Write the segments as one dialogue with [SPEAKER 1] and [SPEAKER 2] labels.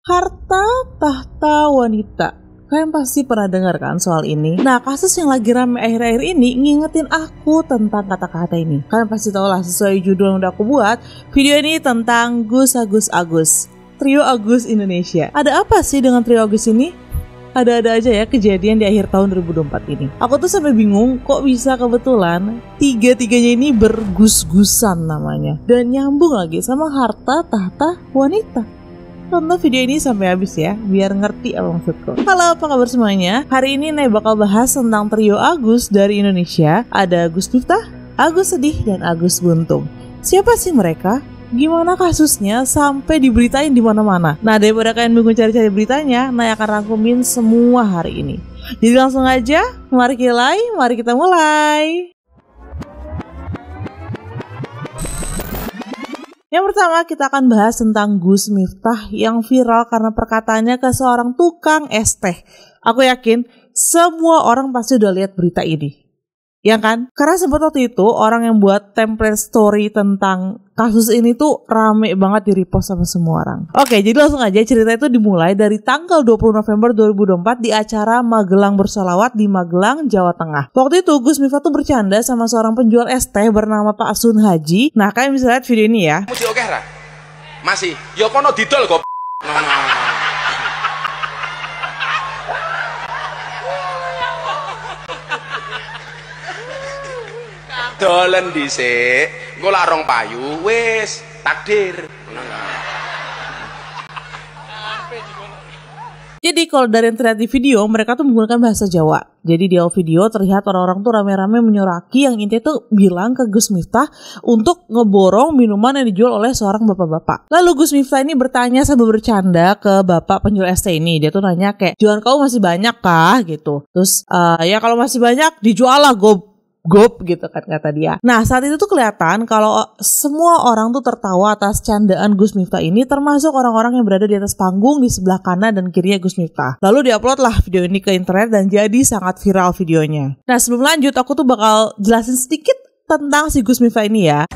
[SPEAKER 1] Harta tahta wanita. Kalian pasti pernah dengar kan soal ini. Nah, kasus yang lagi rame akhir-akhir ini ngingetin aku tentang kata-kata ini. Kalian pasti tahu lah, sesuai judul yang udah aku buat, video ini tentang Gus Agus Agus, Trio Agus Indonesia. Ada apa sih dengan Trio Agus ini? Ada-ada aja ya kejadian di akhir tahun 2024 ini. Aku tuh sampai bingung kok bisa kebetulan tiga-tiganya ini bergus-gusan namanya. Dan nyambung lagi sama harta tahta wanita. Tonton video ini sampai habis ya, biar ngerti apa maksudku. Halo, apa kabar semuanya? Hari ini Nay bakal bahas tentang Trio Agus dari Indonesia. Ada Gus Miftah, Agus Sedih, dan Agus Buntung. Siapa sih mereka? Gimana kasusnya sampai diberitain di mana-mana? Nah, daripada kalian bingung cari-cari beritanya, Nay akan rangkumin semua hari ini. Jadi langsung aja, mari kita mulai. Yang pertama kita akan bahas tentang Gus Miftah yang viral karena perkataannya ke seorang tukang es teh. Aku yakin semua orang pasti udah lihat berita ini. Ya kan? Karena sempat waktu itu orang yang buat template story tentang kasus ini tuh rame banget di repost sama semua orang. Oke, jadi langsung aja cerita itu dimulai dari tanggal 20 November 2024 di acara Magelang Bersolawat di Magelang, Jawa Tengah. Waktu itu Gus Miftah tuh bercanda sama seorang penjual es teh bernama Pak Sun Haji. Nah, kalian bisa lihat video ini ya.
[SPEAKER 2] Masih, yo kono didol kok. Dolen dhisik, engko lak rong payu wis takdir.
[SPEAKER 1] Jadi kalau dari yang terlihat di video, mereka tuh menggunakan bahasa Jawa. Jadi di awal video terlihat orang-orang tuh rame-rame menyoraki yang intinya tuh bilang ke Gus Miftah untuk ngeborong minuman yang dijual oleh seorang bapak-bapak. Lalu Gus Miftah ini bertanya sambil bercanda ke bapak penjual es teh ini. Dia tuh nanya kayak, jualan kamu masih banyak kah? Gitu. Terus ya kalau masih banyak dijual lah gop gitu kan kata dia. Nah, saat itu tuh kelihatan kalau semua orang tuh tertawa atas candaan Gus Miftah ini, termasuk orang-orang yang berada di atas panggung di sebelah kanan dan kirinya Gus Miftah. Lalu diupload lah video ini ke internet dan jadi sangat viral videonya. Nah, sebelum lanjut aku tuh bakal jelasin sedikit tentang si Gus Miftah ini ya.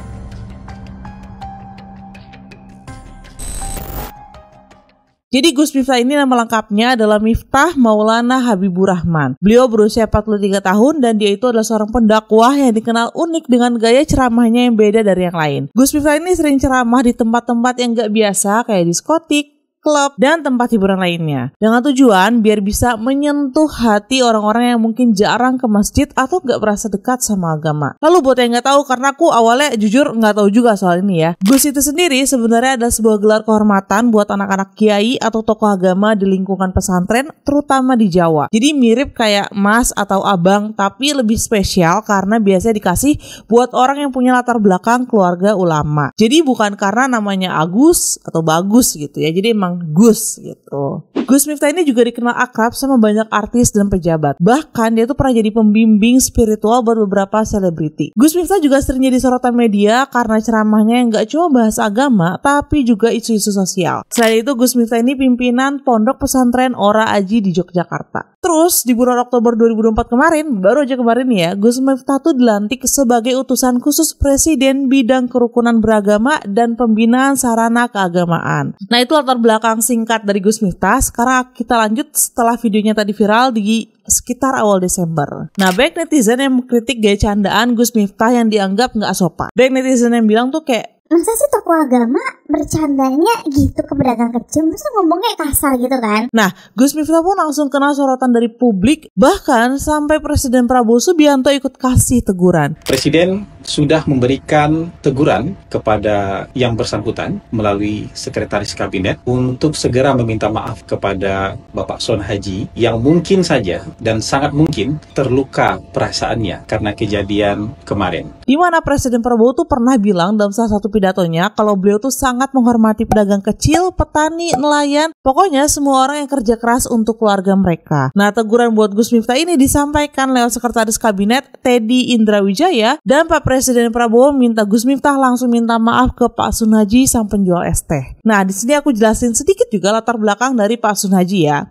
[SPEAKER 1] Jadi Gus Miftah ini nama lengkapnya adalah Miftah Maulana Habibur Rahman. Beliau berusia 43 tahun dan dia itu adalah seorang pendakwah yang dikenal unik dengan gaya ceramahnya yang beda dari yang lain. Gus Miftah ini sering ceramah di tempat-tempat yang gak biasa kayak diskotik, klub, dan tempat hiburan lainnya. Dengan tujuan biar bisa menyentuh hati orang-orang yang mungkin jarang ke masjid atau gak merasa dekat sama agama. Lalu buat yang gak tahu, karena aku awalnya jujur gak tahu juga soal ini ya. Gus itu sendiri sebenarnya adalah sebuah gelar kehormatan buat anak-anak kiai atau tokoh agama di lingkungan pesantren, terutama di Jawa. Jadi mirip kayak mas atau abang, tapi lebih spesial karena biasanya dikasih buat orang yang punya latar belakang keluarga ulama. Jadi bukan karena namanya Agus atau Bagus gitu ya. Jadi emang Gus gitu. Gus Miftah ini juga dikenal akrab sama banyak artis dan pejabat. Bahkan dia tuh pernah jadi pembimbing spiritual buat beberapa selebriti. Gus Miftah juga sering jadi sorotan media karena ceramahnya yang gak cuma bahas agama, tapi juga isu-isu sosial. Selain itu Gus Miftah ini pimpinan Pondok Pesantren Ora Aji di Yogyakarta. Terus di bulan Oktober 2024 kemarin, baru aja kemarin ya, Gus Miftah tuh dilantik sebagai utusan khusus Presiden bidang kerukunan beragama dan pembinaan sarana keagamaan. Nah, itu latar belakang singkat dari Gus Miftah. Sekarang kita lanjut setelah videonya tadi viral di sekitar awal Desember. Nah, banyak netizen yang mengkritik gaya candaan Gus Miftah yang dianggap nggak sopan. Banyak netizen yang bilang tuh kayak,
[SPEAKER 3] masa sih tokoh agama bercandanya gitu ke pedagang kecil, masa ngomongnya kasar gitu kan?
[SPEAKER 1] Nah, Gus Miftah pun langsung kena sorotan dari publik, bahkan sampai Presiden Prabowo Subianto ikut kasih teguran.
[SPEAKER 4] Presiden sudah memberikan teguran kepada yang bersangkutan melalui Sekretaris Kabinet untuk segera meminta maaf kepada Bapak Sun Haji yang mungkin saja dan sangat mungkin terluka perasaannya karena kejadian kemarin.
[SPEAKER 1] Di mana Presiden Prabowo tuh pernah bilang dalam salah satu pidatonya kalau beliau tuh sangat menghormati pedagang kecil, petani, nelayan, pokoknya semua orang yang kerja keras untuk keluarga mereka. Nah, teguran buat Gus Miftah ini disampaikan lewat Sekretaris Kabinet Teddy Indrawijaya, dan Pak Presiden Prabowo minta Gus Miftah langsung minta maaf ke Pak Sun Haji sang penjual es teh. Nah, di sini aku jelasin sedikit juga latar belakang dari Pak Sun Haji ya.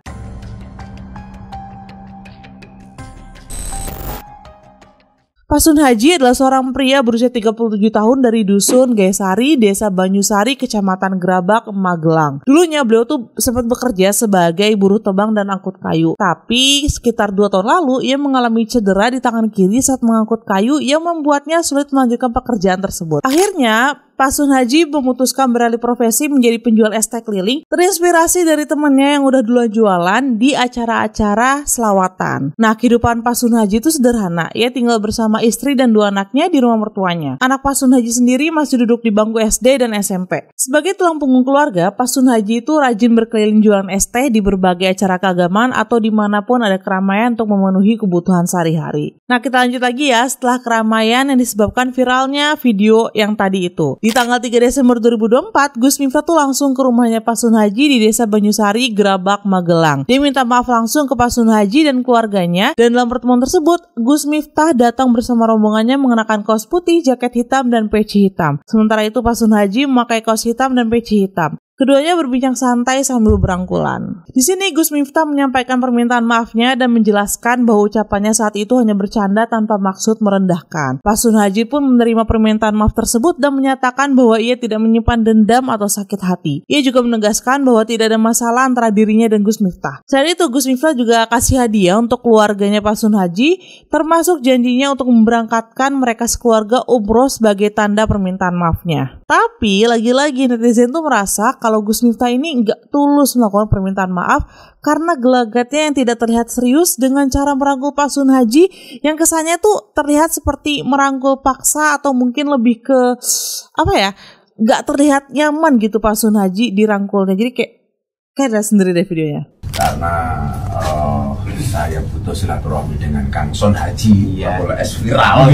[SPEAKER 1] Pak Sun Haji adalah seorang pria berusia 37 tahun dari Dusun Gaesari, Desa Banyusari, Kecamatan Gerabak, Magelang. Dulunya beliau tuh sempat bekerja sebagai buruh tebang dan angkut kayu. Tapi sekitar 2 tahun lalu ia mengalami cedera di tangan kiri saat mengangkut kayu yang membuatnya sulit melanjutkan pekerjaan tersebut. Akhirnya Pak Sun Haji memutuskan beralih profesi menjadi penjual es teh keliling, terinspirasi dari temannya yang udah duluan jualan di acara-acara selawatan. Nah, kehidupan Pak Sun Haji itu sederhana. Ia tinggal bersama istri dan 2 anaknya di rumah mertuanya. Anak Pak Sun Haji sendiri masih duduk di bangku SD dan SMP. Sebagai tulang punggung keluarga, Pak Sun Haji itu rajin berkeliling jualan es teh di berbagai acara keagamaan atau dimanapun ada keramaian untuk memenuhi kebutuhan sehari-hari. Nah, kita lanjut lagi ya setelah keramaian yang disebabkan viralnya video yang tadi itu. Di tanggal 3 Desember 2024, Gus Miftah tuh langsung ke rumahnya Pak Sun Haji di Desa Banyusari, Gerabak, Magelang. Dia minta maaf langsung ke Pak Sun Haji dan keluarganya, dan dalam pertemuan tersebut, Gus Miftah datang bersama rombongannya mengenakan kaos putih, jaket hitam, dan peci hitam. Sementara itu Pak Sun Haji memakai kaos hitam dan peci hitam. Keduanya berbincang santai sambil berangkulan. Di sini Gus Miftah menyampaikan permintaan maafnya dan menjelaskan bahwa ucapannya saat itu hanya bercanda tanpa maksud merendahkan. Pak Sun Haji pun menerima permintaan maaf tersebut dan menyatakan bahwa ia tidak menyimpan dendam atau sakit hati. Ia juga menegaskan bahwa tidak ada masalah antara dirinya dan Gus Miftah. Selain itu, Gus Miftah juga kasih hadiah untuk keluarganya Pak Sun Haji, termasuk janjinya untuk memberangkatkan mereka sekeluarga umroh sebagai tanda permintaan maafnya. Tapi lagi-lagi netizen tuh merasa kalau Gus Miftah ini nggak tulus melakukan permintaan maaf karena gelagatnya yang tidak terlihat serius dengan cara merangkul Pak Sun Haji yang kesannya tuh terlihat seperti merangkul paksa atau mungkin lebih ke nggak terlihat nyaman gitu Pak Sun Haji dirangkulnya. Jadi kayak ada sendiri deh videonya.
[SPEAKER 5] Karena saya butuh silaturahmi dengan Kang Sun Haji, kalau es viral.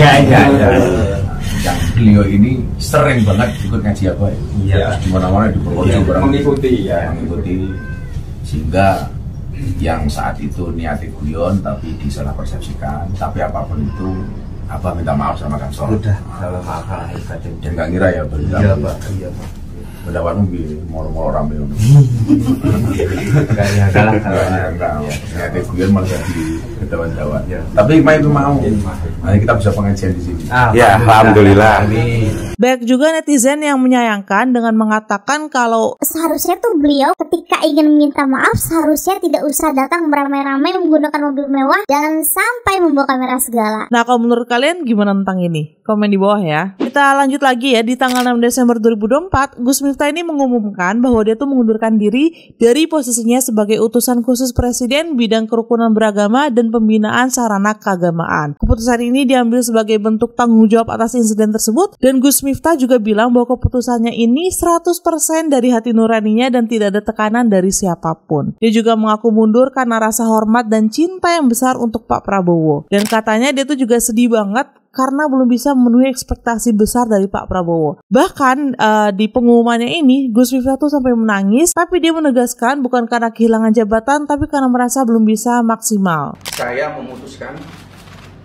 [SPEAKER 5] Yang beliau ini sering banget ikut ngaji apa ya? Di mana-mana di Purworejo mengikuti, sehingga yang saat itu niati guyon tapi disalah persepsikan. Tapi apapun itu, Abah minta maaf sama Kang Sun.
[SPEAKER 6] Sudah, salah maaf
[SPEAKER 5] dan nggak ngira ya beliau.
[SPEAKER 6] Iya Pak.
[SPEAKER 5] Pendapatmu moro-moro rame.
[SPEAKER 6] Kayaknya kalah kalau
[SPEAKER 5] niati guyon malah jadi ketawa-tawa. Tapi itu mau. Nanti kita bisa pengajian di sini.
[SPEAKER 2] Ya, alhamdulillah.
[SPEAKER 1] Banyak juga netizen yang menyayangkan dengan mengatakan kalau
[SPEAKER 3] seharusnya tuh beliau ketika ingin meminta maaf seharusnya tidak usah datang beramai-ramai menggunakan mobil mewah dan sampai membawa kamera segala.
[SPEAKER 1] Nah, kalau menurut kalian gimana tentang ini? Komen di bawah ya. Kita lanjut lagi ya. Di tanggal 6 Desember 2024, Gus Miftah ini mengumumkan bahwa dia tuh mengundurkan diri dari posisinya sebagai utusan khusus Presiden bidang kerukunan beragama dan pembinaan sarana keagamaan. Keputusan ini diambil sebagai bentuk tanggung jawab atas insiden tersebut, dan Gus Miftah juga bilang bahwa keputusannya ini 100% dari hati nuraninya dan tidak ada tekanan dari siapapun. Dia juga mengaku mundur karena rasa hormat dan cinta yang besar untuk Pak Prabowo. Dan katanya dia tuh juga sedih banget karena belum bisa memenuhi ekspektasi besar dari Pak Prabowo. Bahkan di pengumumannya ini, Gus Miftah tuh sampai menangis, tapi dia menegaskan bukan karena kehilangan jabatan, tapi karena merasa belum bisa maksimal.
[SPEAKER 2] Saya memutuskan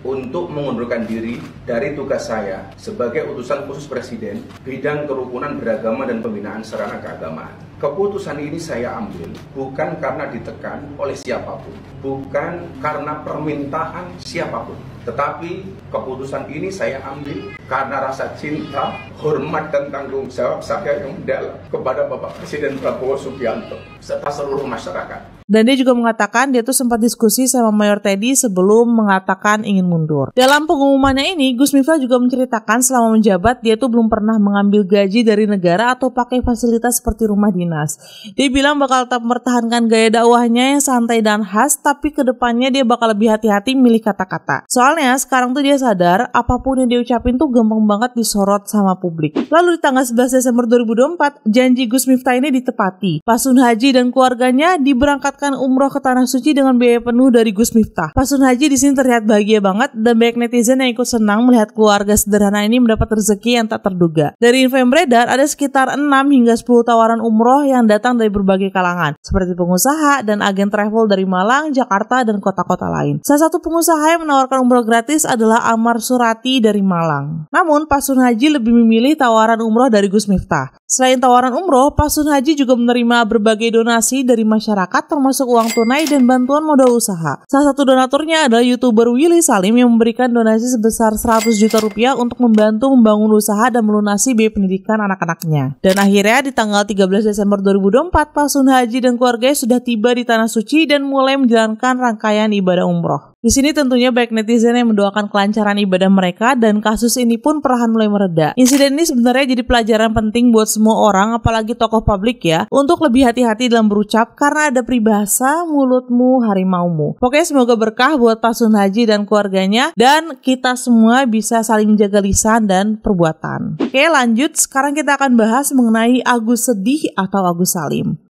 [SPEAKER 2] untuk mengundurkan diri dari tugas saya sebagai utusan khusus Presiden bidang kerukunan beragama dan pembinaan sarana keagamaan. Keputusan ini saya ambil bukan karena ditekan oleh siapapun, bukan karena permintaan siapapun, tetapi keputusan ini saya ambil karena rasa cinta, hormat, dan tanggung jawab saya yang mendalam kepada Bapak Presiden Prabowo Subianto serta seluruh masyarakat.
[SPEAKER 1] Dan dia juga mengatakan dia tuh sempat diskusi sama Mayor Teddy sebelum mengatakan ingin mundur. Dalam pengumumannya ini, Gus Miftah juga menceritakan selama menjabat dia tuh belum pernah mengambil gaji dari negara atau pakai fasilitas seperti rumah dinas. Dia bilang bakal tetap mempertahankan gaya dakwahnya yang santai dan khas, tapi kedepannya dia bakal lebih hati-hati milih kata-kata. Soalnya sekarang tuh dia sadar apapun yang dia ucapin tuh gampang banget disorot sama publik. Lalu di tanggal 11 Desember 2024, janji Gus Miftah ini ditepati. Pak Sun Haji dan keluarganya diberangkatkan umroh ke Tanah Suci dengan biaya penuh dari Gus Miftah. Pak Sun Haji di sini terlihat bahagia banget dan banyak netizen yang ikut senang melihat keluarga sederhana ini mendapat rezeki yang tak terduga. Dari info yang beredar, ada sekitar 6 hingga 10 tawaran umroh yang datang dari berbagai kalangan, seperti pengusaha dan agen travel dari Malang, Jakarta, dan kota-kota lain. Salah satu pengusaha yang menawarkan umroh gratis adalah Amar Surati dari Malang. Namun, Pak Sun Haji lebih memilih tawaran umroh dari Gus Miftah. Selain tawaran umroh, Pak Sun Haji juga menerima berbagai donasi dari masyarakat termasuk termasuk uang tunai dan bantuan modal usaha. Salah satu donaturnya adalah YouTuber Willy Salim yang memberikan donasi sebesar 100 juta rupiah untuk membantu membangun usaha dan melunasi biaya pendidikan anak-anaknya. Dan akhirnya di tanggal 13 Desember 2024, Pak Sun Haji dan keluarganya sudah tiba di Tanah Suci dan mulai menjalankan rangkaian ibadah umroh. Di sini tentunya banyak netizen yang mendoakan kelancaran ibadah mereka dan kasus ini pun perlahan mulai mereda. Insiden ini sebenarnya jadi pelajaran penting buat semua orang, apalagi tokoh publik ya, untuk lebih hati-hati dalam berucap karena ada peribahasa mulutmu harimaumu. Pokoknya semoga berkah buat Pak Sun Haji dan keluarganya dan kita semua bisa saling jaga lisan dan perbuatan. Oke, lanjut. Sekarang kita akan bahas mengenai Agus Sedih atau Agus Salim.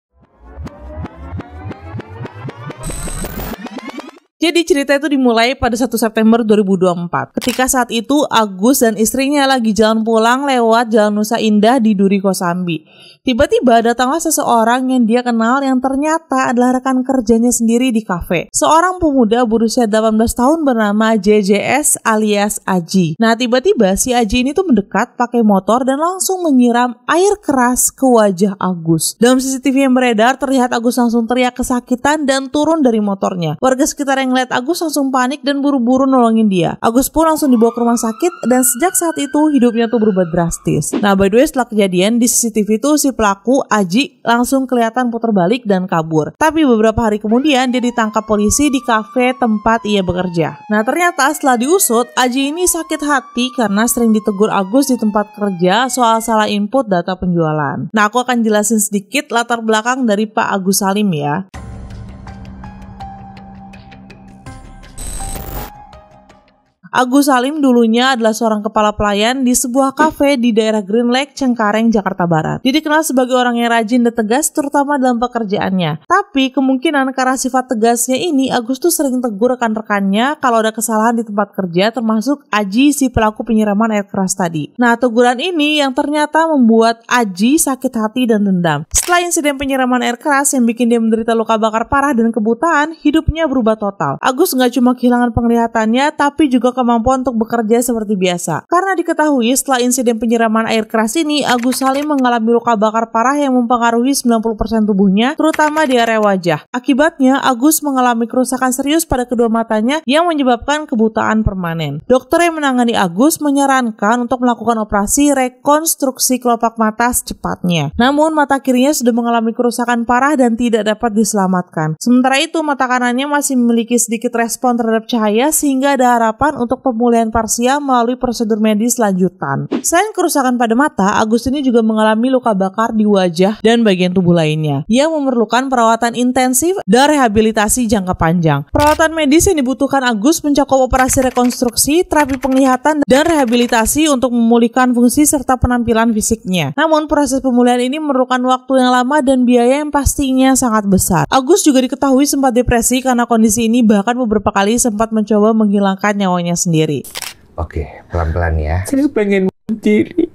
[SPEAKER 1] Jadi cerita itu dimulai pada 1 September 2024. Ketika saat itu Agus dan istrinya lagi jalan pulang lewat Jalan Nusa Indah di Duri Kosambi. Tiba-tiba datanglah seseorang yang dia kenal yang ternyata adalah rekan kerjanya sendiri di kafe. Seorang pemuda berusia 18 tahun bernama JJS alias Aji. Nah tiba-tiba si Aji ini tuh mendekat pakai motor dan langsung menyiram air keras ke wajah Agus. Dalam CCTV yang beredar terlihat Agus langsung teriak kesakitan dan turun dari motornya. Warga sekitar yang ngeliat Agus langsung panik dan buru-buru nolongin dia. Agus pun langsung dibawa ke rumah sakit dan sejak saat itu hidupnya tuh berubah drastis. Nah by the way setelah kejadian di CCTV itu si pelaku Aji langsung kelihatan putar balik dan kabur. Tapi beberapa hari kemudian dia ditangkap polisi di kafe tempat ia bekerja. Nah ternyata setelah diusut Aji ini sakit hati karena sering ditegur Agus di tempat kerja soal salah input data penjualan. Nah aku akan jelasin sedikit latar belakang dari Pak Agus Salim ya. Agus Salim dulunya adalah seorang kepala pelayan di sebuah kafe di daerah Green Lake, Cengkareng, Jakarta Barat. Dia dikenal sebagai orang yang rajin dan tegas terutama dalam pekerjaannya. Tapi kemungkinan karena sifat tegasnya ini, Agus tuh sering tegur rekan-rekannya kalau ada kesalahan di tempat kerja termasuk Aji si pelaku penyiraman air keras tadi. Nah teguran ini yang ternyata membuat Aji sakit hati dan dendam. Setelah insiden penyiraman air keras yang bikin dia menderita luka bakar parah dan kebutaan, hidupnya berubah total. Agus nggak cuma kehilangan penglihatannya tapi juga kemampuan untuk bekerja seperti biasa. Karena diketahui setelah insiden penyiraman air keras ini, Agus Salim mengalami luka bakar parah yang mempengaruhi 90% tubuhnya, terutama di area wajah. Akibatnya, Agus mengalami kerusakan serius pada kedua matanya yang menyebabkan kebutaan permanen. Dokter yang menangani Agus menyarankan untuk melakukan operasi rekonstruksi kelopak mata secepatnya. Namun, mata kirinya sudah mengalami kerusakan parah dan tidak dapat diselamatkan. Sementara itu, mata kanannya masih memiliki sedikit respon terhadap cahaya sehingga ada harapan untuk pemulihan parsial melalui prosedur medis lanjutan. Selain kerusakan pada mata, Agus ini juga mengalami luka bakar di wajah dan bagian tubuh lainnya yang memerlukan perawatan intensif dan rehabilitasi jangka panjang. Perawatan medis yang dibutuhkan Agus mencakup operasi rekonstruksi, terapi penglihatan, dan rehabilitasi untuk memulihkan fungsi serta penampilan fisiknya. Namun proses pemulihan ini memerlukan waktu yang lama dan biaya yang pastinya sangat besar. Agus juga diketahui sempat depresi karena kondisi ini, bahkan beberapa kali sempat mencoba menghilangkan nyawanya sendiri.
[SPEAKER 6] Oke, pelan-pelan ya.
[SPEAKER 7] Saya pengen bunuh diri.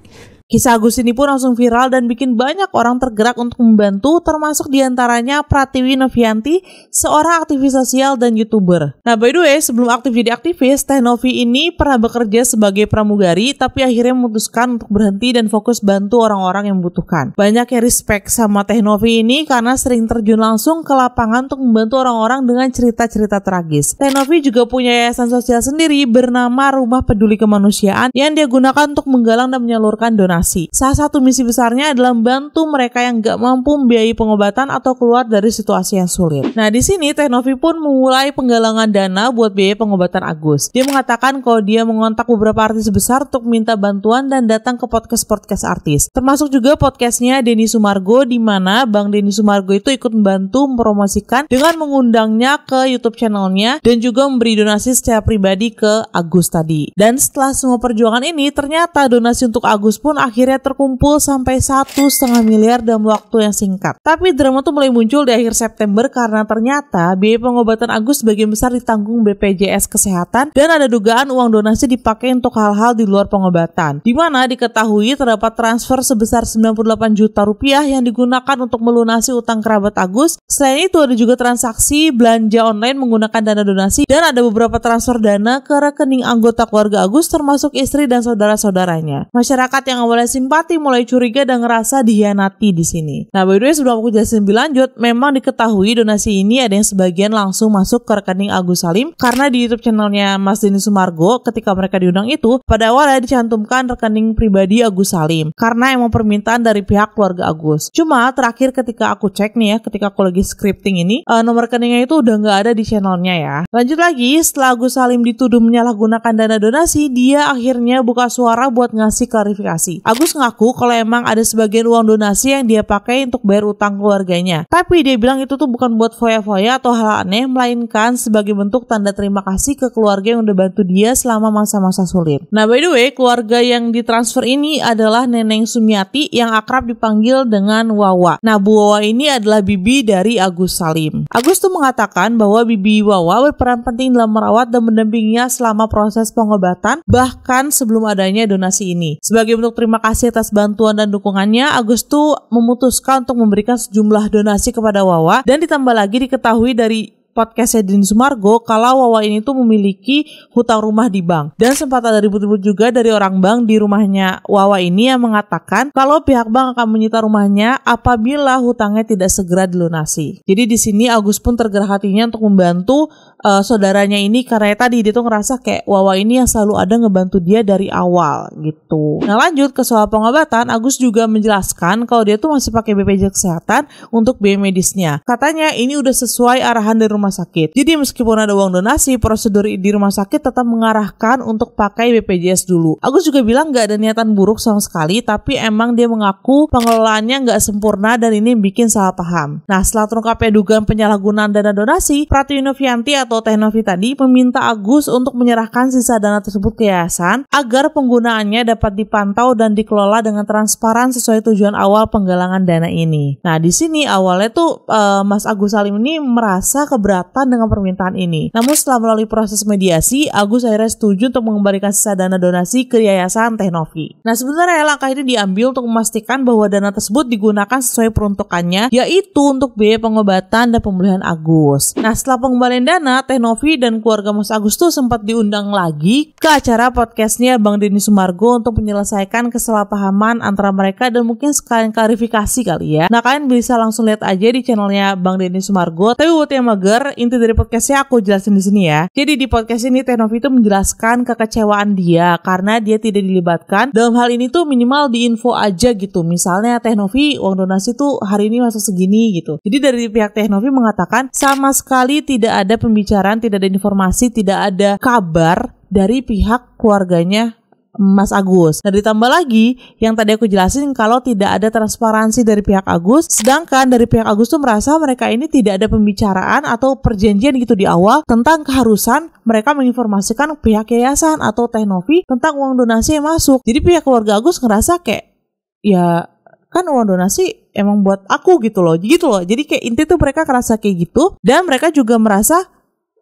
[SPEAKER 1] Kisah Agus ini pun langsung viral dan bikin banyak orang tergerak untuk membantu, termasuk diantaranya Pratiwi Novianti, seorang aktivis sosial dan YouTuber. Nah by the way, sebelum aktif jadi aktivis, Teh Novi ini pernah bekerja sebagai pramugari, tapi akhirnya memutuskan untuk berhenti dan fokus bantu orang-orang yang membutuhkan. Banyak yang respect sama Teh Novi ini karena sering terjun langsung ke lapangan untuk membantu orang-orang dengan cerita-cerita tragis. Teh Novi juga punya yayasan sosial sendiri bernama Rumah Peduli Kemanusiaan yang dia gunakan untuk menggalang dan menyalurkan donasi. Salah satu misi besarnya adalah membantu mereka yang gak mampu membiayai pengobatan atau keluar dari situasi yang sulit. Nah di sini Teh Novi pun memulai penggalangan dana buat biaya pengobatan Agus. Dia mengatakan kalau dia mengontak beberapa artis besar untuk minta bantuan dan datang ke podcast artis. Termasuk juga podcastnya Denny Sumargo, di mana Bang Denny Sumargo itu ikut membantu mempromosikan dengan mengundangnya ke YouTube channelnya dan juga memberi donasi secara pribadi ke Agus tadi. Dan setelah semua perjuangan ini, ternyata donasi untuk Agus pun akhirnya terkumpul sampai 1,5 miliar dalam waktu yang singkat. Tapi drama tuh mulai muncul di akhir September karena ternyata biaya pengobatan Agus sebagian besar ditanggung BPJS Kesehatan dan ada dugaan uang donasi dipakai untuk hal-hal di luar pengobatan. Di mana diketahui terdapat transfer sebesar 98 juta rupiah yang digunakan untuk melunasi utang kerabat Agus. Selain itu ada juga transaksi belanja online menggunakan dana donasi dan ada beberapa transfer dana ke rekening anggota keluarga Agus termasuk istri dan saudara-saudaranya. Masyarakat yang awalnya awalnya simpati mulai curiga dan ngerasa dihianati di sini. Nah, by the way, sebelum aku jelasin lebih lanjut, memang diketahui donasi ini ada yang sebagian langsung masuk ke rekening Agus Salim karena di YouTube channelnya Mas Denny Sumargo ketika mereka diundang itu pada awalnya dicantumkan rekening pribadi Agus Salim karena emang permintaan dari pihak keluarga Agus. Cuma terakhir ketika aku cek nih ya, ketika aku lagi scripting ini, nomor rekeningnya itu udah nggak ada di channelnya ya. Lanjut lagi, setelah Agus Salim dituduh menyalahgunakan dana donasi, dia akhirnya buka suara buat ngasih klarifikasi. Agus ngaku kalau emang ada sebagian uang donasi yang dia pakai untuk bayar utang keluarganya. Tapi dia bilang itu tuh bukan buat foya-foya atau hal aneh, melainkan sebagai bentuk tanda terima kasih ke keluarga yang udah bantu dia selama masa-masa sulit. Nah, by the way, keluarga yang ditransfer ini adalah Neneng Sumiati yang akrab dipanggil dengan Wawa. Nah, Bu Wawa ini adalah bibi dari Agus Salim. Agus tuh mengatakan bahwa bibi Wawa berperan penting dalam merawat dan mendampinginya selama proses pengobatan, bahkan sebelum adanya donasi ini. Sebagai bentuk terima kasih atas bantuan dan dukungannya, Agus tuh memutuskan untuk memberikan sejumlah donasi kepada Wawa, dan ditambah lagi diketahui dari podcastnya Denny Sumargo kalau Wawa ini tuh memiliki hutang rumah di bank, dan sempat ada ribut-ribut juga dari orang bank di rumahnya Wawa ini yang mengatakan kalau pihak bank akan menyita rumahnya apabila hutangnya tidak segera dilunasi. Jadi di sini Agus pun tergerak hatinya untuk membantu saudaranya ini karena tadi dia tuh ngerasa kayak Wawa ini yang selalu ada ngebantu dia dari awal gitu. Nah, lanjut ke soal pengobatan, Agus juga menjelaskan kalau dia tuh masih pakai BPJS Kesehatan untuk biaya medisnya. Katanya ini udah sesuai arahan dari rumah sakit. Jadi meskipun ada uang donasi, prosedur di rumah sakit tetap mengarahkan untuk pakai BPJS dulu. Agus juga bilang gak ada niatan buruk sama sekali, tapi emang dia mengaku pengelolaannya gak sempurna dan ini bikin salah paham. Nah, setelah terungkapnya dugaan penyalahgunaan dana donasi, Pratiwi Novianti atau Teh Novi tadi meminta Agus untuk menyerahkan sisa dana tersebut ke yayasan agar penggunaannya dapat dipantau dan dikelola dengan transparan sesuai tujuan awal penggalangan dana ini. Nah, di sini awalnya tuh Mas Agus Salim ini merasa keberatan dengan permintaan ini. Namun setelah melalui proses mediasi, Agus akhirnya setuju untuk mengembalikan sisa dana donasi ke yayasan Teh Novi. Nah, sebenarnya langkah ini diambil untuk memastikan bahwa dana tersebut digunakan sesuai peruntukannya, yaitu untuk biaya pengobatan dan pemulihan Agus. Nah, setelah pengembalian dana, Teh Novi dan keluarga Mas Agus tuh sempat diundang lagi ke acara podcastnya Bang Denny Sumargo untuk menyelesaikan kesalahpahaman antara mereka dan mungkin sekalian klarifikasi kali ya. Nah, kalian bisa langsung lihat aja di channelnya Bang Denny Sumargo. Tapi buat yang mager, inti dari podcastnya aku jelasin di sini ya. Jadi di podcast ini Teh Novi itu menjelaskan kekecewaan dia karena dia tidak dilibatkan dalam hal ini tuh minimal di info aja gitu. Misalnya Teh Novi uang donasi tuh hari ini masuk segini gitu. Jadi dari pihak Teh Novi mengatakan sama sekali tidak ada pembicaraan, tidak ada informasi, tidak ada kabar dari pihak keluarganya Mas Agus. Nah, ditambah lagi yang tadi aku jelasin kalau tidak ada transparansi dari pihak Agus, sedangkan dari pihak Agus tuh merasa mereka ini tidak ada pembicaraan atau perjanjian gitu di awal tentang keharusan mereka menginformasikan pihak yayasan atau Teh Novi tentang uang donasi yang masuk. Jadi pihak keluarga Agus ngerasa kayak ya kan uang donasi emang buat aku gitu loh. Jadi kayak inti tuh mereka ngerasa kayak gitu, dan mereka juga merasa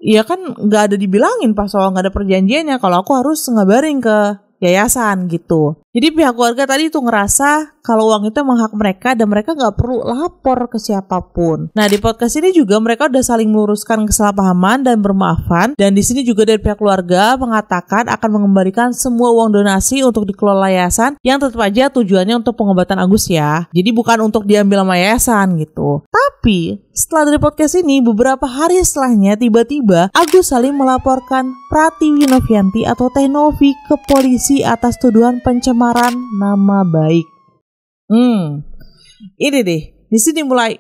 [SPEAKER 1] ya kan nggak ada dibilangin pas soal nggak ada perjanjiannya kalau aku harus ngabarin ke yayasan gitu. Jadi pihak keluarga tadi tuh ngerasa kalau uang itu emang hak mereka dan mereka nggak perlu lapor ke siapapun. Nah, di podcast ini juga mereka udah saling meluruskan kesalahpahaman dan bermaafan. Dan di sini juga dari pihak keluarga mengatakan akan mengembalikan semua uang donasi untuk dikelola yayasan yang tetap aja tujuannya untuk pengobatan Agus ya. Jadi bukan untuk diambil sama yayasan gitu. Tapi setelah dari podcast ini, beberapa hari setelahnya tiba-tiba Agus Salim melaporkan Pratiwi Novianti atau Teh Novi ke polisi atas tuduhan pencemaran nama baik. Ini deh, di sini mulai.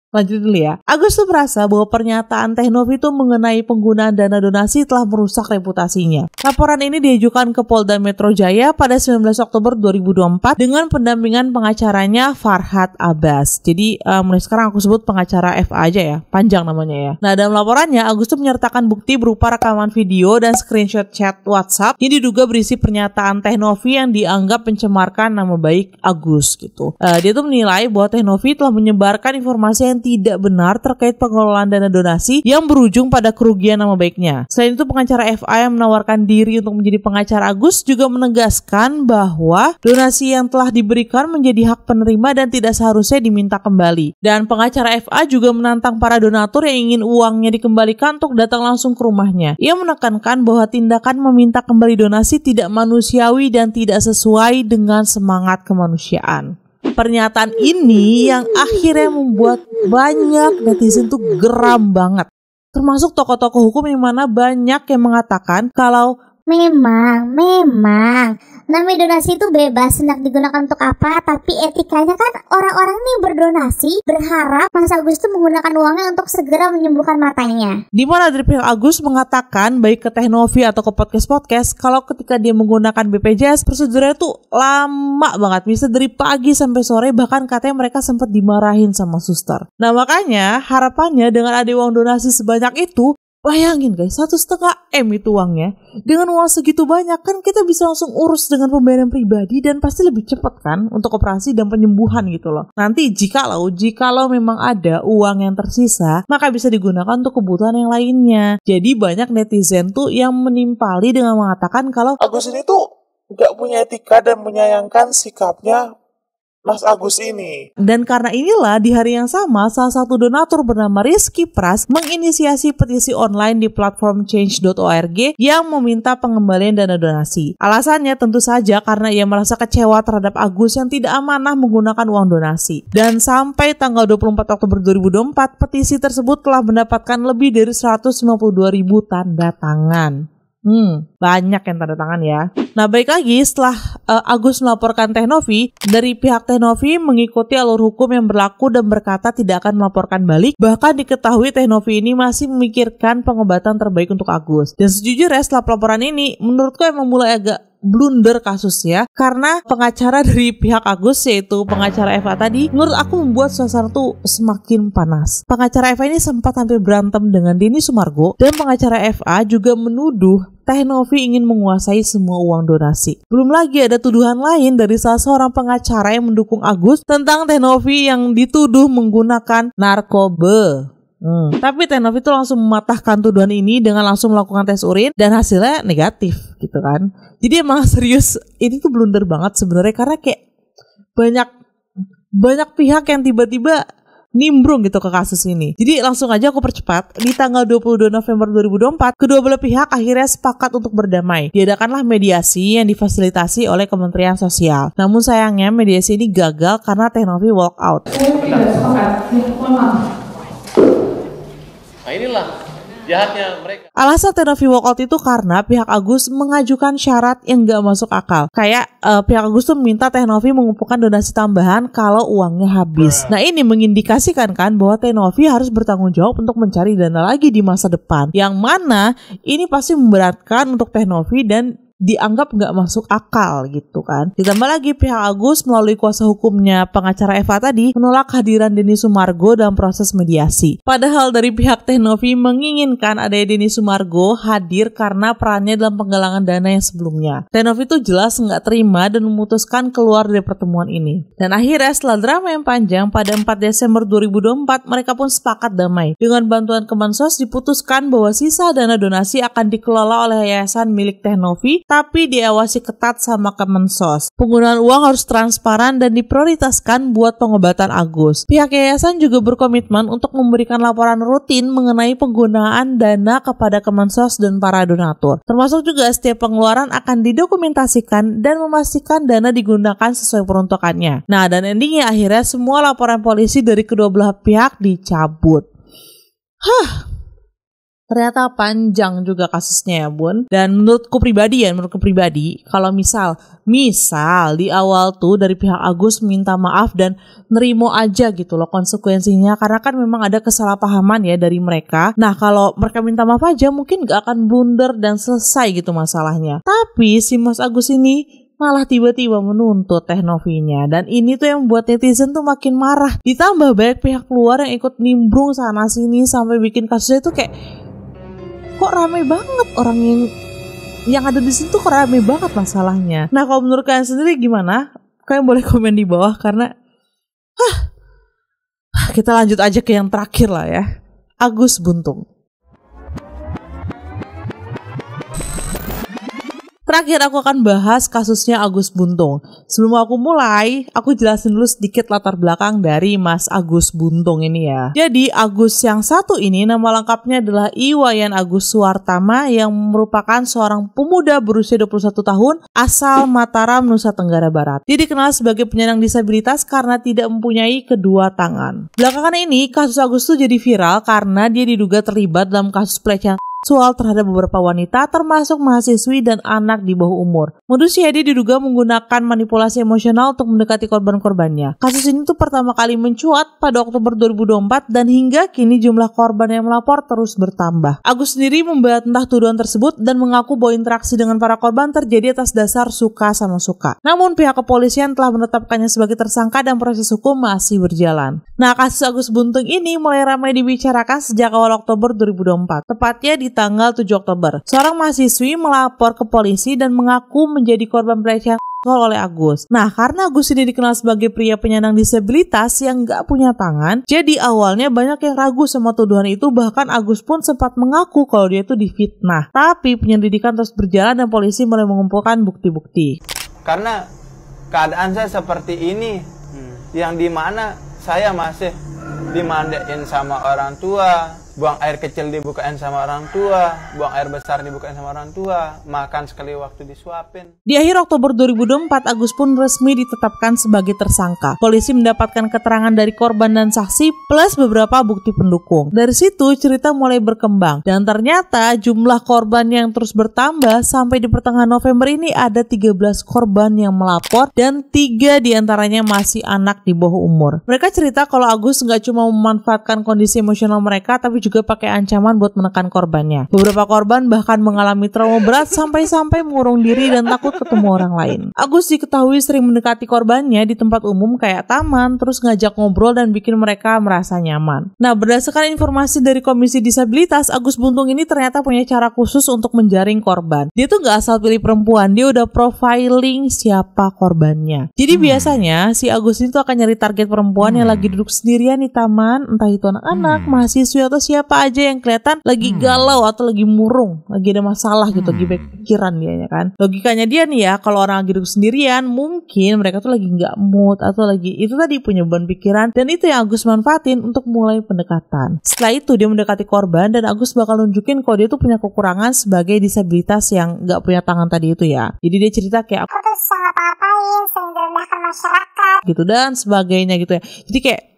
[SPEAKER 1] Lanjut dulu ya. Agus tuh merasa bahwa pernyataan Teh Novi itu mengenai penggunaan dana donasi telah merusak reputasinya. Laporan ini diajukan ke Polda Metro Jaya pada 19 Oktober 2024 dengan pendampingan pengacaranya Farhad Abbas. Jadi mulai sekarang aku sebut pengacara FA aja ya, panjang namanya ya. Nah, dalam laporannya Agus tuh menyertakan bukti berupa rekaman video dan screenshot chat WhatsApp yang diduga berisi pernyataan Teh Novi yang dianggap mencemarkan nama baik Agus gitu. Dia tuh menilai bahwa Teh Novi telah menyebarkan informasi yang tidak benar terkait pengelolaan dana donasi yang berujung pada kerugian nama baiknya. Selain itu, pengacara FA yang menawarkan diri untuk menjadi pengacara Agus juga menegaskan bahwa donasi yang telah diberikan menjadi hak penerima dan tidak seharusnya diminta kembali. Dan pengacara FA juga menantang para donatur yang ingin uangnya dikembalikan untuk datang langsung ke rumahnya. Ia menekankan bahwa tindakan meminta kembali donasi tidak manusiawi dan tidak sesuai dengan semangat kemanusiaan. Pernyataan ini yang akhirnya membuat banyak netizen tuh geram banget. Termasuk tokoh-tokoh hukum yang mana banyak yang mengatakan kalau
[SPEAKER 3] Memang, namanya donasi itu bebas hendak digunakan untuk apa, tapi etikanya kan orang-orang nih berdonasi berharap Mas Agus itu menggunakan uangnya untuk segera menyembuhkan matanya.
[SPEAKER 1] Di mana dari pihak Agus mengatakan baik ke Teh Novi atau ke podcast kalau ketika dia menggunakan BPJS prosedurnya tuh lama banget, bisa dari pagi sampai sore, bahkan katanya mereka sempat dimarahin sama suster. Nah makanya harapannya dengan ada uang donasi sebanyak itu, bayangin guys, 1,5 M itu uangnya. Dengan uang segitu banyak kan kita bisa langsung urus dengan pembayaran pribadi dan pasti lebih cepat kan untuk operasi dan penyembuhan gitu loh. Nanti jikalau memang ada uang yang tersisa, maka bisa digunakan untuk kebutuhan yang lainnya. Jadi banyak netizen tuh yang menimpali dengan mengatakan kalau
[SPEAKER 7] Agus ini tuh gak punya etika dan menyayangkan sikapnya Mas Agus ini.
[SPEAKER 1] Dan karena inilah di hari yang sama salah satu donatur bernama Rizky Pras menginisiasi petisi online di platform change.org yang meminta pengembalian dana donasi. Alasannya tentu saja karena ia merasa kecewa terhadap Agus yang tidak amanah menggunakan uang donasi. Dan sampai tanggal 24 Oktober 2024 petisi tersebut telah mendapatkan lebih dari 152.000 tanda tangan. Banyak yang tanda tangan ya. Nah baik lagi, setelah Agus melaporkan Teh Novi, dari pihak Teh Novi mengikuti alur hukum yang berlaku dan berkata tidak akan melaporkan balik. Bahkan diketahui Teh Novi ini masih memikirkan pengobatan terbaik untuk Agus. Dan sejujurnya setelah pelaporan ini, menurutku emang mulai agak blunder kasusnya, karena pengacara dari pihak Agus yaitu pengacara Eva tadi menurut aku membuat suasana tuh semakin panas. Pengacara Eva ini sempat hampir berantem dengan Denny Sumargo dan pengacara Eva juga menuduh Teh Novi ingin menguasai semua uang donasi. Belum lagi ada tuduhan lain dari salah seorang pengacara yang mendukung Agus tentang Teh Novi yang dituduh menggunakan narkoba. Tapi Teh Novi itu langsung mematahkan tuduhan ini dengan langsung melakukan tes urin dan hasilnya negatif gitu kan. Jadi emang serius ini tuh blunder banget sebenarnya, karena kayak banyak pihak yang tiba-tiba nimbrung gitu ke kasus ini. Jadi langsung aja aku percepat. Di tanggal 22 November 2024, kedua belah pihak akhirnya sepakat untuk berdamai. Diadakanlah mediasi yang difasilitasi oleh Kementerian Sosial. Namun sayangnya mediasi ini gagal karena Teh Novi walk out.
[SPEAKER 8] Nah inilah jahatnya mereka.
[SPEAKER 1] Alasan Teh Novi walkout itu karena pihak Agus mengajukan syarat yang gak masuk akal. Kayak pihak Agus tuh meminta Teh Novi mengumpulkan donasi tambahan kalau uangnya habis. Nah ini mengindikasikan kan bahwa Teh Novi harus bertanggung jawab untuk mencari dana lagi di masa depan. Yang mana ini pasti memberatkan untuk Teh Novi dan dianggap nggak masuk akal gitu kan. Ditambah lagi pihak Agus melalui kuasa hukumnya pengacara Eva tadi menolak kehadiran Denny Sumargo dalam proses mediasi. Padahal dari pihak Teh Novi menginginkan adanya Denny Sumargo hadir karena perannya dalam penggalangan dana yang sebelumnya. Teh Novi itu jelas nggak terima dan memutuskan keluar dari pertemuan ini. Dan akhirnya setelah drama yang panjang pada 4 Desember 2024 mereka pun sepakat damai. Dengan bantuan Kemensos diputuskan bahwa sisa dana donasi akan dikelola oleh yayasan milik Teh Novi tapi diawasi ketat sama Kemensos. Penggunaan uang harus transparan dan diprioritaskan buat pengobatan Agus. Pihak yayasan juga berkomitmen untuk memberikan laporan rutin mengenai penggunaan dana kepada Kemensos dan para donatur. Termasuk juga setiap pengeluaran akan didokumentasikan dan memastikan dana digunakan sesuai peruntukannya. Nah, dan endingnya akhirnya semua laporan polisi dari kedua belah pihak dicabut. Ternyata panjang juga kasusnya ya bun. Dan menurutku pribadi kalau misal di awal tuh dari pihak Agus minta maaf dan nerimo aja gitu loh konsekuensinya, karena kan memang ada kesalahpahaman ya dari mereka. Nah kalau mereka minta maaf aja mungkin gak akan blunder dan selesai gitu masalahnya. Tapi si Mas Agus ini malah tiba-tiba menuntut Teh Novinya, dan ini tuh yang membuat netizen tuh makin marah. Ditambah banyak pihak luar yang ikut nimbrung sana sini sampai bikin kasusnya tuh kayak kok rame banget, orang yang ada di situ kok rame banget masalahnya. Nah kalau menurut kalian sendiri gimana? Kalian boleh komen di bawah karena kita lanjut aja ke yang terakhir lah ya. Agus Buntung. Terakhir aku akan bahas kasusnya Agus Buntung. Sebelum aku mulai, aku jelasin dulu sedikit latar belakang dari Mas Agus Buntung ini ya. Jadi Agus yang satu ini nama lengkapnya adalah Iwayan Agus Suwartama yang merupakan seorang pemuda berusia 21 tahun asal Mataram, Nusa Tenggara Barat. Dia dikenal sebagai penyandang disabilitas karena tidak mempunyai kedua tangan. Belakangan ini kasus Agus tuh jadi viral karena dia diduga terlibat dalam kasus pelecehan seksual terhadap beberapa wanita termasuk mahasiswi dan anak di bawah umur. Modusnya dia diduga menggunakan manipulasi emosional untuk mendekati korban-korbannya. Kasus ini tuh pertama kali mencuat pada Oktober 2024 dan hingga kini jumlah korban yang melapor terus bertambah. Agus sendiri membantah tuduhan tersebut dan mengaku bahwa interaksi dengan para korban terjadi atas dasar suka sama suka. Namun pihak kepolisian telah menetapkannya sebagai tersangka dan proses hukum masih berjalan. Nah, kasus Agus Buntung ini mulai ramai dibicarakan sejak awal Oktober 2024, tepatnya di tanggal 7 Oktober. Seorang mahasiswi melapor ke polisi dan mengaku menjadi korban pelecehan seksual oleh Agus. Nah, karena Agus ini dikenal sebagai pria penyandang disabilitas yang gak punya tangan, jadi awalnya banyak yang ragu sama tuduhan itu, bahkan Agus pun sempat mengaku kalau dia itu difitnah. Tapi penyelidikan terus berjalan dan polisi mulai mengumpulkan bukti-bukti.
[SPEAKER 9] Karena keadaan saya seperti ini, yang dimana saya masih dimandain sama orang tua, buang air kecil dibukain sama orang tua, buang air besar dibukain sama orang tua, makan sekali waktu disuapin.
[SPEAKER 1] Di akhir Oktober 2024, Agus pun resmi ditetapkan sebagai tersangka. Polisi mendapatkan keterangan dari korban dan saksi plus beberapa bukti pendukung. Dari situ cerita mulai berkembang dan ternyata jumlah korban yang terus bertambah sampai di pertengahan November ini ada 13 korban yang melapor dan 3 diantaranya masih anak di bawah umur. Mereka cerita kalau Agus nggak cuma memanfaatkan kondisi emosional mereka tapi juga pakai ancaman buat menekan korbannya. Beberapa korban bahkan mengalami trauma berat sampai-sampai mengurung diri dan takut ketemu orang lain. Agus diketahui sering mendekati korbannya di tempat umum kayak taman, terus ngajak ngobrol dan bikin mereka merasa nyaman. Nah, berdasarkan informasi dari Komisi Disabilitas, Agus Buntung ini ternyata punya cara khusus untuk menjaring korban. Dia tuh gak asal pilih perempuan, dia udah profiling siapa korbannya. Jadi biasanya si Agus itu akan nyari target perempuan yang lagi duduk sendirian di taman, entah itu anak-anak, mahasiswa atau siapa aja yang kelihatan lagi galau atau lagi murung, lagi ada masalah gitu, lagi baik pikiran dia ya kan. Logikanya dia nih ya, kalau orang lagi duduk sendirian, mungkin mereka tuh lagi nggak mood atau lagi itu tadi punya beban pikiran, dan itu yang Agus manfaatin untuk mulai pendekatan. Setelah itu dia mendekati korban dan Agus bakal nunjukin kalau dia tuh punya kekurangan sebagai disabilitas yang nggak punya tangan tadi itu ya. Jadi dia cerita kayak
[SPEAKER 3] aku tuh sangat ngapain, sering direndahkan masyarakat
[SPEAKER 1] gitu dan sebagainya gitu ya. Jadi kayak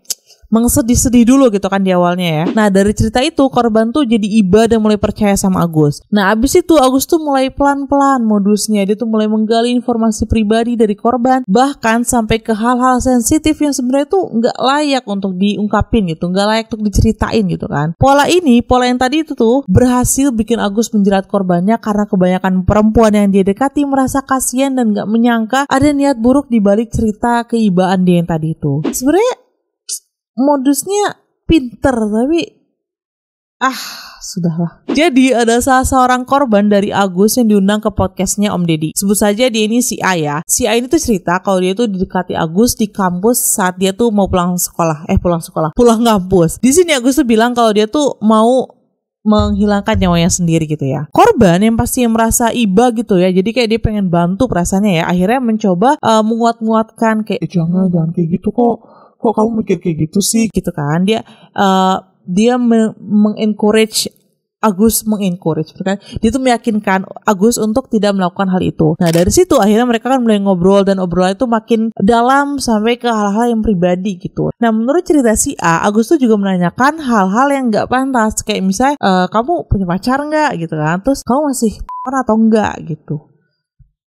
[SPEAKER 1] sedih dulu gitu kan di awalnya ya. Nah, dari cerita itu korban tuh jadi iba dan mulai percaya sama Agus. Nah, abis itu Agus tuh mulai pelan-pelan modusnya. Dia tuh mulai menggali informasi pribadi dari korban, bahkan sampai ke hal-hal sensitif yang sebenarnya tuh nggak layak untuk diungkapin gitu, nggak layak untuk diceritain gitu kan. Pola yang tadi itu tuh berhasil bikin Agus menjerat korbannya karena kebanyakan perempuan yang dia dekati merasa kasihan dan nggak menyangka ada niat buruk di balik cerita keibaan dia yang tadi itu. Sebenarnya modusnya pinter tapi sudahlah. Jadi ada salah seorang korban dari Agus yang diundang ke podcastnya Om Deddy. Sebut saja dia ini si A ya. Si A ini tuh cerita kalau dia tuh didekati Agus di kampus saat dia tuh mau pulang kampus. Di sini Agus tuh bilang kalau dia tuh mau menghilangkan nyawanya sendiri gitu ya. Korban yang pasti merasa iba gitu ya, jadi kayak dia pengen bantu perasaannya ya, akhirnya mencoba menguat-nguatkan kayak jangan kayak gitu kok kamu mikir kayak gitu sih gitu kan. Dia mengencourage Agus, dia tuh meyakinkan Agus untuk tidak melakukan hal itu. Nah, dari situ akhirnya mereka kan mulai ngobrol dan obrolan itu makin dalam sampai ke hal-hal yang pribadi gitu. Nah, menurut cerita si A, Agus tuh juga menanyakan hal-hal yang nggak pantas, kayak misalnya kamu punya pacar nggak gitu kan, terus kamu masih atau enggak gitu.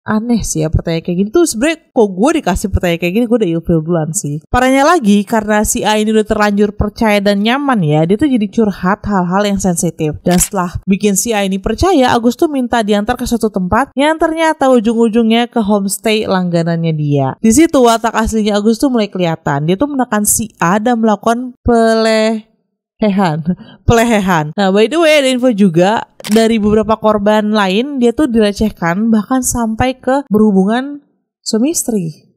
[SPEAKER 1] Aneh sih ya pertanyaan kayak gini tuh. Sebenarnya kok gue dikasih pertanyaan kayak gini gue udah ilfil duluan sih. Parahnya lagi karena si A ini udah terlanjur percaya dan nyaman ya, dia tuh jadi curhat hal-hal yang sensitif. Dan setelah bikin si A ini percaya, Agus tuh minta diantar ke suatu tempat yang ternyata ujung-ujungnya ke homestay langganannya dia. Di situ watak aslinya Agus tuh mulai kelihatan. Dia tuh menekan si A dan melakukan pelehehan. Nah, by the way ada info juga dari beberapa korban lain, dia tuh dilecehkan bahkan sampai ke berhubungan suami istri.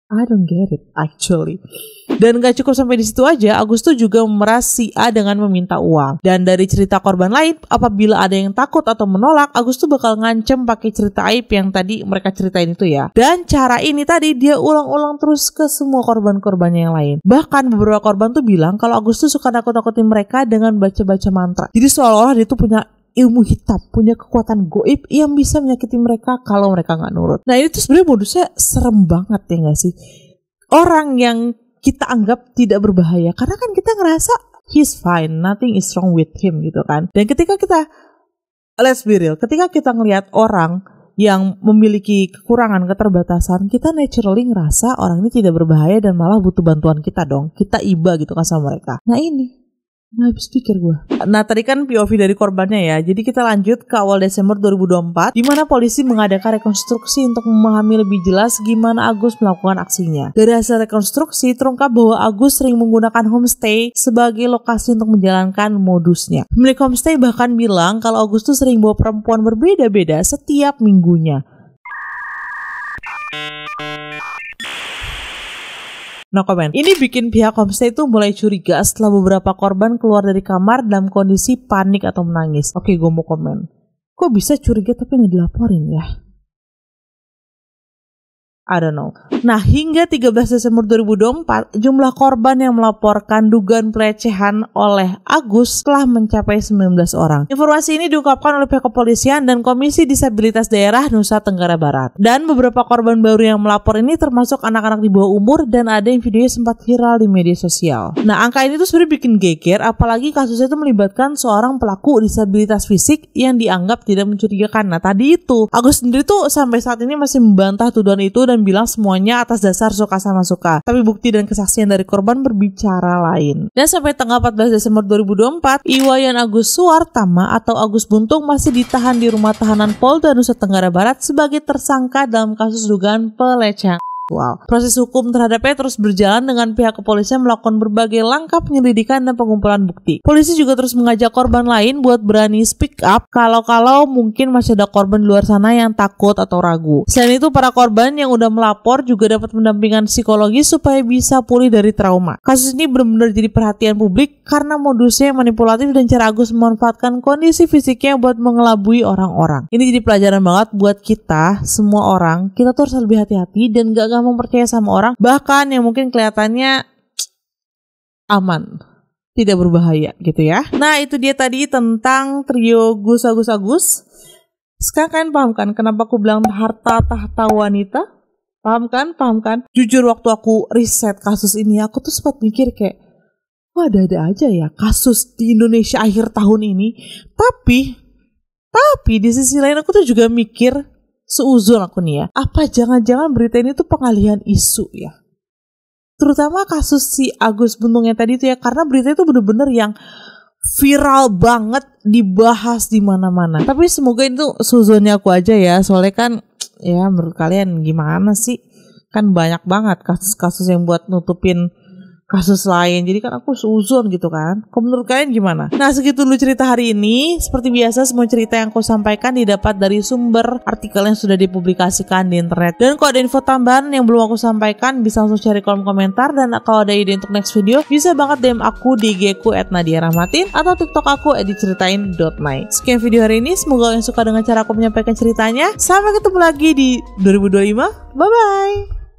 [SPEAKER 1] I don't get it actually. Dan gak cukup sampai di situ aja, Agus tuh juga memeras si A dengan meminta uang. Dan dari cerita korban lain, apabila ada yang takut atau menolak, Agus tuh bakal ngancem pakai cerita aib yang tadi mereka ceritain itu ya. Dan cara ini tadi dia ulang-ulang terus ke semua korban-korbannya yang lain. Bahkan beberapa korban tuh bilang kalau Agus tuh suka nakut-nakutin mereka dengan baca-baca mantra. Jadi seolah-olah dia tuh punya ilmu hitam, punya kekuatan goib yang bisa menyakiti mereka kalau mereka nggak nurut. Nah ini tuh sebenarnya modusnya serem banget ya nggak sih? Orang yang kita anggap tidak berbahaya, karena kan kita ngerasa he's fine, nothing is wrong with him gitu kan. Dan ketika kita, let's be real, ketika kita ngelihat orang yang memiliki kekurangan, keterbatasan, kita naturally ngerasa orang ini tidak berbahaya dan malah butuh bantuan kita dong. Kita iba gitu kan sama mereka. Nah ini nggak habis pikir gue. Nah tadi kan POV dari korbannya ya. Jadi kita lanjut ke awal Desember 2024, di mana polisi mengadakan rekonstruksi untuk memahami lebih jelas gimana Agus melakukan aksinya. Dari hasil rekonstruksi terungkap bahwa Agus sering menggunakan homestay sebagai lokasi untuk menjalankan modusnya. Pemilik homestay bahkan bilang kalau Agus tuh sering bawa perempuan berbeda-beda setiap minggunya. No comment. Ini bikin pihak homestay itu mulai curiga setelah beberapa korban keluar dari kamar dalam kondisi panik atau menangis. Oke, gue mau komen. Kok bisa curiga tapi nggak dilaporin ya? I don't know. Nah, hingga 13 Desember 2024, jumlah korban yang melaporkan dugaan pelecehan oleh Agus telah mencapai 19 orang. Informasi ini diungkapkan oleh pihak kepolisian dan Komisi Disabilitas Daerah Nusa Tenggara Barat. Dan beberapa korban baru yang melapor ini termasuk anak-anak di bawah umur dan ada yang videonya sempat viral di media sosial. Nah, angka ini tuh sebenarnya bikin geger, apalagi kasusnya itu melibatkan seorang pelaku disabilitas fisik yang dianggap tidak mencurigakan. Nah, tadi itu, Agus sendiri tuh sampai saat ini masih membantah tuduhan itu dan bilang semuanya atas dasar suka sama suka. Tapi bukti dan kesaksian dari korban berbicara lain. Dan sampai tanggal 14 Desember 2024, Iwayan Agus Suwartama atau Agus Buntung masih ditahan di rumah tahanan Polda Nusa Tenggara Barat sebagai tersangka dalam kasus dugaan pelecehan. Wow. Proses hukum terhadapnya terus berjalan dengan pihak kepolisian melakukan berbagai langkah penyelidikan dan pengumpulan bukti. Polisi juga terus mengajak korban lain buat berani speak up kalau mungkin masih ada korban di luar sana yang takut atau ragu. Selain itu, para korban yang udah melapor juga dapat pendampingan psikologis supaya bisa pulih dari trauma. Kasus ini benar-benar jadi perhatian publik karena modusnya yang manipulatif dan cara Agus memanfaatkan kondisi fisiknya buat mengelabui orang-orang. Ini jadi pelajaran banget buat kita, semua orang. Kita tuh harus lebih hati-hati dan gak gampang percaya sama orang, bahkan yang mungkin kelihatannya aman, tidak berbahaya gitu ya. Nah itu dia tadi tentang trio Gus Agus. Sekarang kalian paham kan kenapa aku bilang harta tahta wanita? Paham kan? Jujur waktu aku riset kasus ini, aku tuh sempat mikir kayak, wah ada-ada aja ya kasus di Indonesia akhir tahun ini. Tapi di sisi lain aku tuh juga mikir, seuzon aku nih ya, apa jangan-jangan berita ini tuh pengalihan isu ya? Terutama kasus si Agus Buntung yang tadi tuh ya, karena berita itu bener-bener yang viral banget, dibahas di mana-mana. Tapi semoga itu seuzonnya aku aja ya, soalnya kan ya menurut kalian gimana sih? Kan banyak banget kasus-kasus yang buat nutupin kasus lain, jadi kan aku seuzon gitu kan. Kok menurut kalian gimana? Nah segitu dulu cerita hari ini. Seperti biasa semua cerita yang aku sampaikan didapat dari sumber artikel yang sudah dipublikasikan di internet. Dan kalau ada info tambahan yang belum aku sampaikan, bisa langsung cari kolom komentar. Dan kalau ada ide untuk next video, bisa banget DM aku di IG ku @nadiarahmatin atau TikTok aku @diceritain.my. Sekian video hari ini, semoga kalian suka dengan cara aku menyampaikan ceritanya. Sampai ketemu lagi di 2025. Bye bye.